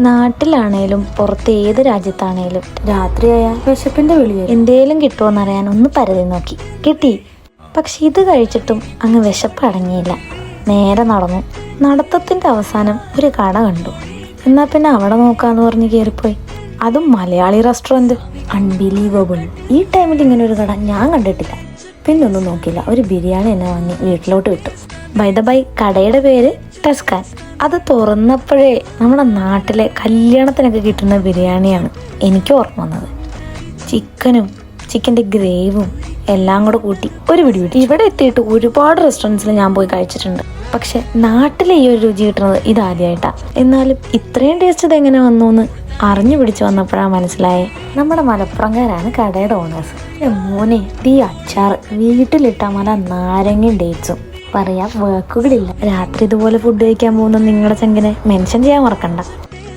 നാട്ടിലാണേലും പുറത്ത് ഏത് രാജ്യത്താണേലും രാത്രിയായാൽ വിശപ്പിന്റെ വിളി എന്തേലും കിട്ടുമോന്നറിയാൻ ഒന്ന് പരതി നോക്കി. കിട്ടി. പക്ഷെ ഇത് കഴിച്ചിട്ടും അങ്ങ് വിശപ്പ് അടങ്ങിയില്ല. നേരെ നടന്നു. നടത്തത്തിന്റെ അവസാനം ഒരു കട കണ്ടു. എന്നാ പിന്നെ അവിടെ നോക്കാന്ന് പറഞ്ഞ് കയറിപ്പോയി. അതും മലയാളി റെസ്റ്റോറൻറ്റ്. അൺബിലീവബിൾ. ഈ ടൈമിൽ ഇങ്ങനെ ഒരു കട ഞാൻ കണ്ടിട്ടില്ല. പിന്നൊന്നും നോക്കില്ല, ഒരു ബിരിയാണി എന്നെ വാങ്ങി വീട്ടിലോട്ട് വിട്ടു. ബൈ ദ ബൈ, കടയുടെ പേര് ടസ്കാൻ. അത് തുറന്നപ്പോഴേ നമ്മുടെ നാട്ടിലെ കല്യാണത്തിനൊക്കെ കിട്ടുന്ന ബിരിയാണിയാണ് എനിക്ക് ഓർമ്മ വന്നത്. ചിക്കൻ്റെ ഗ്രേവും എല്ലാം കൂടെ കൂട്ടി ഒരു പിടി. ഇവിടെ എത്തിയിട്ട് ഒരുപാട് റെസ്റ്റോറൻറ്റ്സിൽ ഞാൻ പോയി കഴിച്ചിട്ടുണ്ട്. പക്ഷെ നാട്ടിലെ ഈ ഒരു രുചി കിട്ടുന്നത് ഇതാദ്യമായിട്ടാണ്. എന്നാലും ഇത്രയും ടേസ്റ്റ് ഇതെങ്ങനെ വന്നു എന്ന് അറിഞ്ഞു പിടിച്ച് വന്നപ്പോഴാണ് മനസ്സിലായേ നമ്മുടെ മലപ്പുറംകാരാണ് കടയുടെ ഓണേഴ്സ്. മോനെ, ഈ അച്ചാർ വീട്ടിലിട്ടാൽ മല നാരങ്ങയും ഡേറ്റ്സും പറയാൻ വാക്കുകളില്ല. രാത്രി ഇതുപോലെ ഫുഡ് കഴിക്കാൻ പോകുന്ന നിങ്ങളുടെ ചെങ്കിനെ മെൻഷൻ ചെയ്യാൻ മറക്കണ്ട.